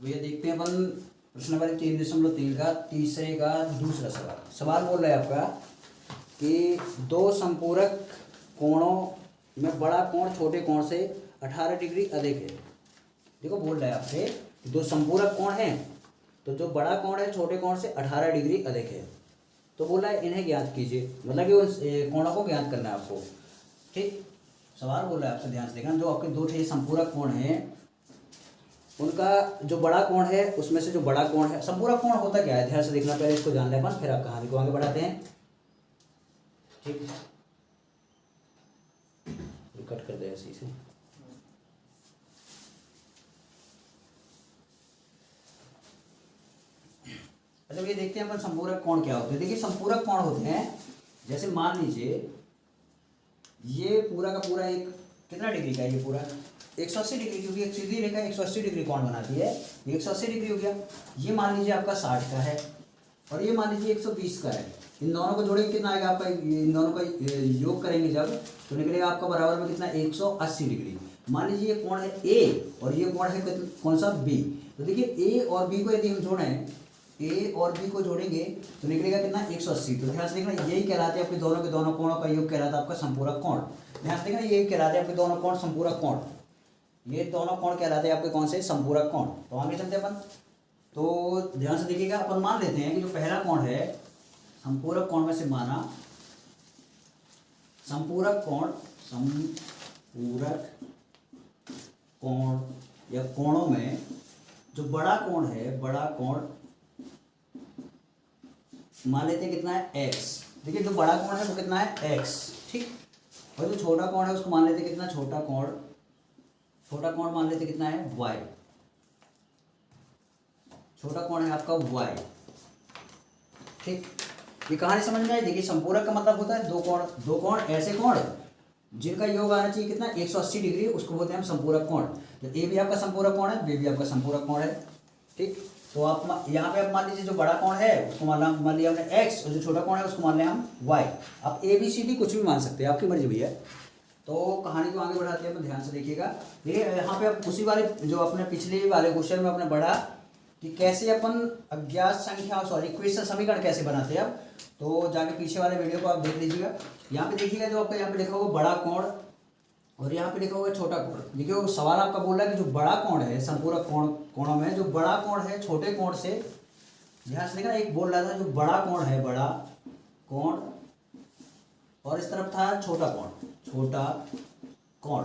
तो ये देखते हैं अपन प्रश्न नंबर 3.3 का तीसरे का दूसरा सवाल। सवाल बोल रहा है आपका कि दो संपूरक कोणों में बड़ा कोण छोटे कोण से 18 डिग्री अधिक है। देखो बोल रहा है आपसे कि दो संपूरक कोण हैं, तो जो बड़ा कोण है छोटे कोण से 18 डिग्री अधिक है। तो बोला है इन्हें ज्ञात कीजिए, मतलब कि उस कोणों को ज्ञात करना है आपको। ठीक, सवाल बोल रहा है आपसे, ध्यान से देखना। जो आपके दो ठे संपूरक कोण हैं, उनका जो बड़ा कोण है उसमें से जो बड़ा कोण है, संपूरक कोण होता क्या है ध्यान से देखना, पहले इसको जान ले अपन, फिर आप कहानी को आगे बढ़ाते हैं। ठीक, कट कर दे ऐसे से। अच्छा, ये देखते हैं अपन संपूरक कोण क्या होते हैं। देखिए संपूरक कोण होते हैं, जैसे मान लीजिए ये पूरा का पूरा एक कितना डिग्री का है, ये पूरा 180 डिग्री, क्योंकि एक सीधी रेखा 180 डिग्री कोण बनाती है, ये 180 डिग्री हो गया। ये मान लीजिए आपका 60 का है और ये मान लीजिए 120 का है। इन दोनों को जोड़ेंगे कितना आएगा आपका, इन दोनों का योग करेंगे जब, तो निकलेगा आपका बराबर में कितना 180 डिग्री। मान लीजिए ये कोण है ए और ये कोण है कौन सा बी। तो देखिए ए और बी को यदि हम जोड़ें, ए और बी को जोड़ेंगे तो निकलेगा कितना 180। तो ध्यान से देखना, यही कहलाते हैं आपके दोनों के दोनों कोणों का योग कहलाता है आपका संपूरक कोण। ध्यान से देखना, यही कहलाते हैं आपके दोनों कोण संपूरक कोण। ये दोनों कोण कहलाते हैं आपके कौन से, संपूरक कोण। तो आगे चलते हैं अपन, तो ध्यान से देखिएगा। अपन मान लेते हैं कि जो पहला कोण है संपूरक कोण में से माना संपूरक कोण या कोणों में जो बड़ा कोण है, बड़ा कोण मान लेते हैं कितना है x। देखिए जो बड़ा कोण है वो कितना है x, ठीक। और जो छोटा कोण है उसको मान लेते हैं कितना, छोटा कोण मान लेते कितना है y। छोटा कोण है आपका y, ठीक। ये कहानी समझ में आई। देखिए संपूरक का मतलब होता है दो कोण ऐसे कोण जिनका योग आना चाहिए कितना 180 डिग्री, उसको बोलते हैं हम संपूरक कोण। तो ए भी आपका संपूरक कोण है, बी भी आपका संपूरक कोण है, ठीक। तो आप यहाँ पे आप मान लीजिए जो बड़ा कोण है उसको मान लिया हमने x और जो छोटा कोण है उसको मान लिया हम y। आप ए बी सी डी कुछ भी मान सकते हैं, आपकी मर्जी हुई है। तो कहानी को आगे बढ़ाते हैं, ध्यान से देखिएगा। देखिए यहाँ पे आप उसी वाले जो अपने पिछले वाले क्वेश्चन में अपने पढ़ा कि कैसे अपन अज्ञात संख्या इक्वेशन समीकरण कैसे बनाते हैं। अब तो जाके पीछे वाले वीडियो को आप देख लीजिएगा। यहाँ पे देखिएगा जो आपका यहाँ पे लिखा हुआ बड़ा कोण और यहाँ पे लिखा हुआ छोटा कोण। देखिए वो सवाल आपका बोल रहा है कि जो बड़ा कोण है संपूरक कोणों में जो बड़ा कोण है छोटे कोण से, ध्यान से देखना, एक बोल रहा था जो बड़ा कोण है, बड़ा कोण, और इस तरफ था छोटा कोण।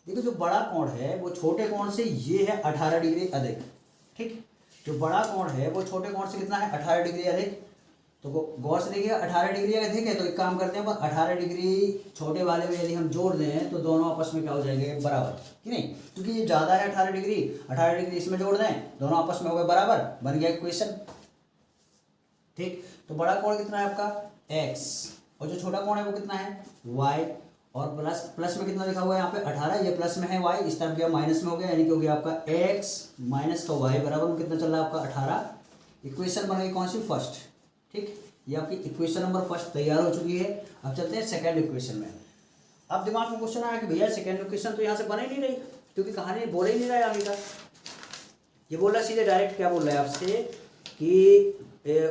देखो जो बड़ा कोण है वो छोटे कोण से ये है 18 डिग्री अधिक, ठीक। जो बड़ा कोण है वो छोटे कोण से कितना है 18 डिग्री अधिक। तो गौर से देखिएगा 18 डिग्री अधिक है, तो एक काम करते हैं अपन 18 डिग्री छोटे वाले में यदि हम जोड़ दें तो दोनों आपस में क्या हो जाएंगे, बराबर, कि नहीं। क्योंकि ये ज़्यादा है 18 डिग्री इसमें जोड़ दें, दोनों आपस में हो गए बराबर, बन गया इक्वेशन, ठीक। तो बड़ा कोण कितना है आपका x और जो छोटा कोण है वो कितना है y। और प्लस में कितना लिखा हुआ है यहाँ पे 18, ये प्लस में है y, इस तरफ गया माइनस में हो गया, यानी कि हो गया आपका x माइनस का y बराबर में कितना चल रहा है आपका 18। इक्वेशन बन गई कौन सी, फर्स्ट, ठीक। ये आपकी इक्वेशन नंबर फर्स्ट तैयार हो चुकी है। अब चलते हैं सेकंड इक्वेशन में। अब दिमाग में क्वेश्चन आया कि भैया सेकंड इक्वेशन तो यहाँ से बन ही नहीं रही, क्योंकि कहानी बोल ही नहीं रहा है आगे का। ये बोल रहा है सीधे डायरेक्ट, क्या बोल रहा है आपसे कि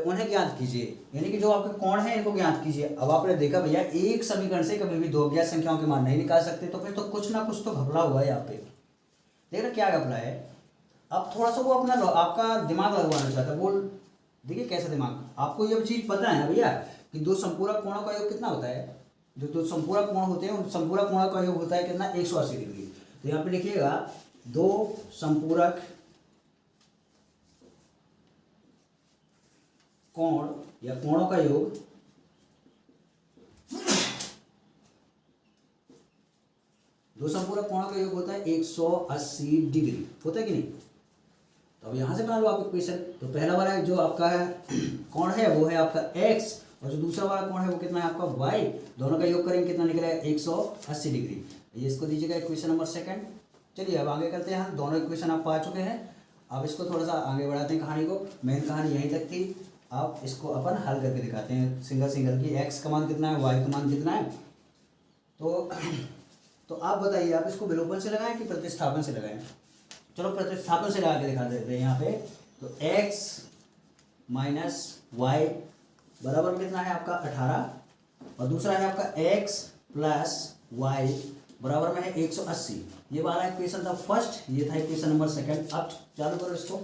उन्हें ज्ञात कीजिए, यानी कि जो आपके कोण है इनको ज्ञात कीजिए। अब आपने देखा भैया एक समीकरण से कभी भी दो अज्ञात संख्याओं के मान नहीं निकाल सकते, तो फिर तो कुछ ना कुछ तो घपला हुआ है यहाँ पे। देखना क्या घपला है। अब थोड़ा सा वो अपना आपका दिमाग लगवाना चाहता है। बोल देखिए कैसा दिमाग, आपको ये चीज़ पता है ना भैया कि दो संपूरक कोणों का योग कितना होता है। जो दो संपूरक कोण होते हैं उन संपूरक कोणों का योग होता है कितना 180 डिग्री। तो यहाँ पे लिखिएगा दो संपूरक कोण या कोणों का योग दो संपूरक कोणों का योग होता है 180 डिग्री, होता है कि नहीं। तो अब यहाँ से बना लो आप इक्वेशन। तो पहला वाला जो आपका है कोण है वो है आपका x और जो दूसरा वाला कोण है वो कितना है आपका y। दोनों का योग करेंगे कितना निकलेगा 180 डिग्री। ये इसको दीजिएगा इक्वेशन नंबर सेकंड। चलिए अब आगे करते हैं हम, दोनों इक्वेशन आप पा चुके हैं। अब इसको थोड़ा सा आगे बढ़ाते हैं कहानी को। मेन कहानी यहीं तक थी, अब इसको अपन हल करके दिखाते हैं सिंगल की x का मान कितना है, y का मान कितना है। तो आप बताइए, आप इसको विलोपन से लगाएं कि प्रतिस्थापन से लगाएं। चलो प्रतिस्थापन से लगा के दिखा देते हैं यहाँ पे। तो x माइनस वाई बराबर में कितना है आपका 18, और दूसरा है आपका x प्लस वाई बराबर में है 180। ये वाला इक्वेशन था फर्स्ट, ये था इक्वेशन नंबर सेकंड। अब चालू करो इसको।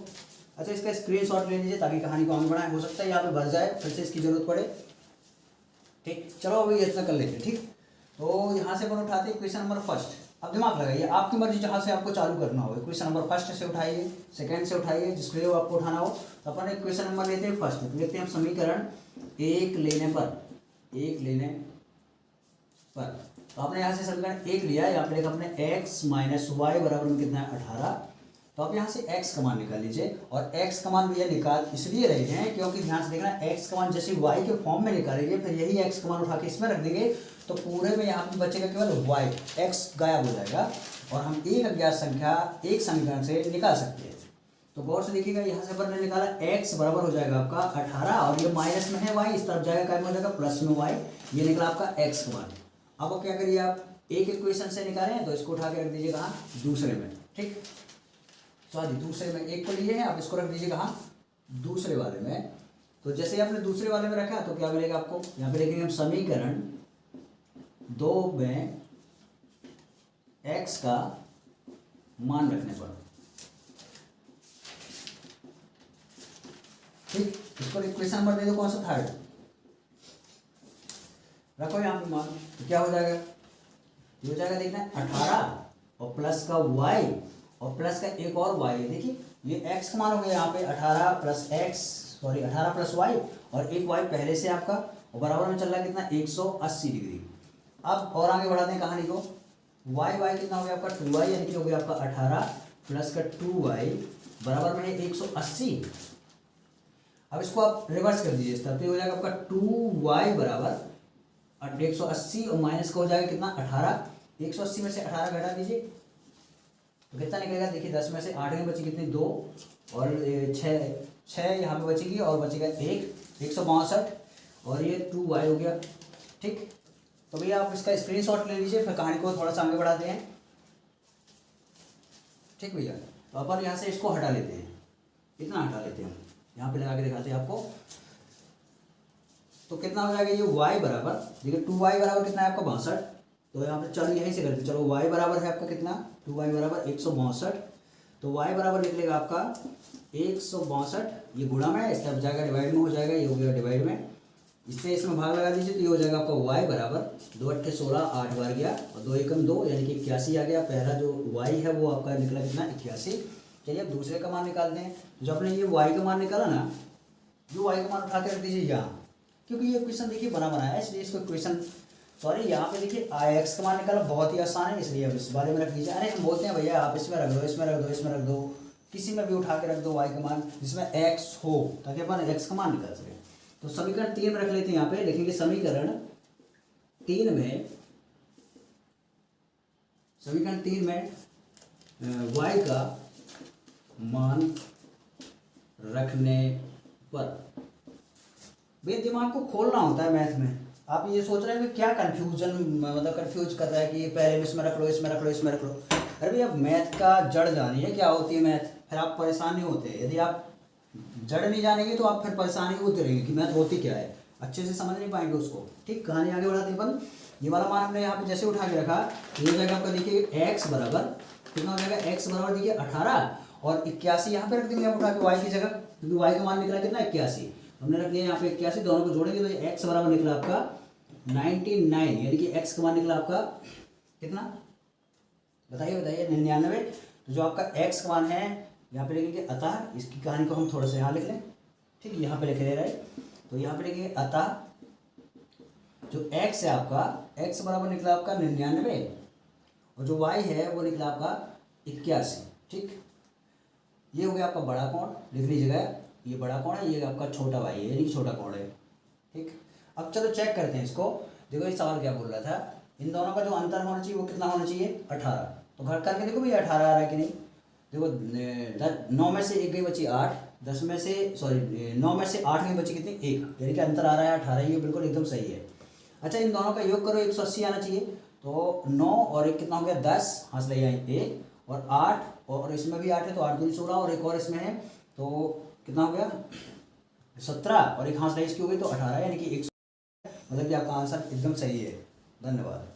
अच्छा, इसका स्क्रीनशॉट ले लीजिए ताकि कहानी को आगे बढ़ाएं, हो सकता है यहाँ पे भर जाए, फिर से इसकी जरूरत पड़े। ठीक, चलो अभी इतना कर लेते हैं। ठीक, तो यहाँ से अपन उठाते हैं इक्वेशन नंबर फर्स्ट। अब दिमाग लगाइए, आपकी मर्जी जहाँ से आपको चालू करना हो। इक्वेशन नंबर फर्स्ट से उठाइए, सेकंड से उठाइए, जिसके लिए आपको उठाना हो। तो अपन इक्वेशन नंबर लेते हैं फर्स्ट, तो लेते हैं हम समीकरण एक लेने पर। तो आपने यहाँ से समीकरण एक लिया, यहाँ पे लिखा अपने x माइनस वाई बराबर में कितना है 18। तो आप यहाँ से x का मान निकाल लीजिए, और x का मान भैया निकाल इसलिए रहे हैं क्योंकि ध्यान से देखना, x का मान जैसे y के फॉर्म में निकालेंगे फिर यही x का मान उठा के इसमें रख देंगे, तो पूरे में यहाँ पे बचेगा केवल y, x गायब हो जाएगा और हम एक अज्ञात संख्या एक समीकरण से निकाल सकते हैं। तो गौर से देखिएगा, यहाँ से अपन ने निकाला x बराबर हो जाएगा आपका 18, और ये माइनस में है y, इस तरफ जाएगा क्या हो जाएगा प्लस में y, ये निकला आपका x का मान। अब क्या करिए, आप एक इक्वेशन से निकालें तो इसको उठा के रख दीजिए कहाँ, दूसरे में। ठीक, सॉरी दूसरे में, एक को लिए हैं, आप इसको रख दीजिए कहाँ, दूसरे वाले में। तो जैसे आपने दूसरे वाले में रखा तो क्या मिलेगा आपको, यहाँ पे लिखेंगे हम समीकरण 2 में x का मान रखने पर। ठीक, इसको इक्वेशन नंबर दे दो, कौन सा थर्ड रखो यहाँ पे मान। तो क्या हो जाएगा, ये हो जाएगा देखना 18 और प्लस का y और प्लस का एक और y है। देखिए ये x का मान हो गया यहाँ पे 18 प्लस y और एक y पहले से आपका, और बराबर में चल रहा है कितना 180 डिग्री। अब और आगे बढ़ाते हैं कहानी को, y कितना हो गया आपका 2y, यानी कि हो गया आपका 18 प्लस का 2y बराबर में है 180। अब इसको आप रिवर्स कर दीजिए इस तरफ, तो हो जाएगा आपका 2y बराबर 180 और माइनस का हो जाएगा कितना 18। 180 में से 18 घटा दीजिए तो कितना निकलेगा, देखिए 10 में से 8 में बची कितनी 2 और 6 यहाँ पे बचेगी और बचेगा 162 और ये 2y हो गया। ठीक, तो भैया आप इसका स्क्रीनशॉट ले लीजिए, फिर कहानी को थोड़ा सा आगे बढ़ाते हैं। ठीक भैया, तो अपन यहाँ से इसको हटा लेते हैं, इतना हटा लेते हैं, यहाँ पे लगा के दिखाते हैं आपको। तो कितना हो जाएगा ये y बराबर, देखिए 2y बराबर कितना है आपका 62। तो यहाँ पे चलो यहीं से करते, चलो y बराबर है आपका कितना, 2y बराबर 162। तो y बराबर निकलेगा आपका 162, ये गुणा में इस तरफ जाएगा डिवाइड में हो जाएगा, ये हो गया डिवाइड में, इससे इसमें भाग लगा दीजिए तो ये हो जाएगा आपका y बराबर 2 8 16 8 बार गया और 2 एकम 2 यानी कि 81 आ गया। पहला जो y है वो आपका निकला कितना 81। चलिए अब दूसरे का मान निकालते हैं। जो आपने ये y का मान निकाला ना, जो y का मान उठा के रख दीजिए यहाँ, क्योंकि ये क्वेश्चन देखिए बना बनाया है इसलिए इसको क्वेश्चन, सॉरी यहाँ पे देखिए x का मान निकाला बहुत ही आसान है, इसलिए अब इस बारे में रख लीजिए। अरे हम बोलते हैं भैया आप इसमें रख दो, इसमें रख दो, इसमें रख दो, किसी में भी उठा के रख दो y का मान जिसमें x हो, ताकि अपन x का मान निकाल सकें। तो समीकरण 3 में रख लेते हैं, यहाँ पे लिखेंगे समीकरण 3 में y का मान रखने पर। भैया दिमाग को खोलना होता है मैथ में। आप ये सोच रहे हैं कि क्या कंफ्यूजन, मतलब कंफ्यूज कर रहा है कि पहले इसमें रख लो, इसमें रख लो, इसमें रख लो। अरे भैया मैथ का जड़ जानिए क्या होती है मैथ, फिर आप परेशान नहीं होते। यदि आप जड़ नहीं जानेंगे तो आप फिर परेशानी होती रहेगी कि मैथ होती क्या है, अच्छे से समझ नहीं पाएंगे उसको। ठीक, कहानी आगे बढ़ाते हैं अपन। ये वाला मान हमने यहाँ पे जैसे उठा के रखा, ये हो जाएगा आपका देखिए x बराबर कितना हो जाएगा, x बराबर देखिए 18 और 81 यहाँ पे रख देंगे हम उठा के y की जगह, क्योंकि y का मान निकला कितना 81, हमने रख दिया यहाँ पे 81, दोनों को जोड़ेंगे तो ये x बराबर निकला आपका 99, यानी कि x का मान निकला आपका कितना, बताइए 99। तो जो आपका x का मान है यहाँ पे लिखेंगे अतः, इसकी कहानी को हम थोड़ा सा यहाँ लिख लें। ठीक, यहाँ पे लिख ले रहे, तो यहाँ पे लिखेंगे अतः जो x है आपका, x बराबर निकला आपका 99 और जो y है वो निकला आपका 81। ठीक, ये हो गया आपका बड़ा कोण, लिख लीजिएगा, ये बड़ा कोण है, ये आपका छोटा y है, यानी छोटा कोण है। ठीक, अब चलो चेक करते हैं इसको। देखो ये सवाल क्या बोल रहा था, इन दोनों का जो अंतर होना चाहिए वो कितना होना चाहिए 18। तो घर करके देखो भैया 18 आ रहा है कि नहीं। देखो 9 में से 1 गई बची 8, 9 में से 8 गई बची कितनी 1, यानी कि अंतर आ रहा है 18, ये बिल्कुल एकदम सही है। अच्छा, इन दोनों का योग करो 180 आना चाहिए, तो 9 और 1 कितना हो गया 10, हाथ ले आए 1 और 8 और इसमें भी 8 है तो 8 दूनी 16, और एक और इसमें है तो कितना हो गया 17, और एक हाथ इसकी हो गई तो 18, यानी कि 100, मतलब कि आपका आंसर एकदम सही है। धन्यवाद।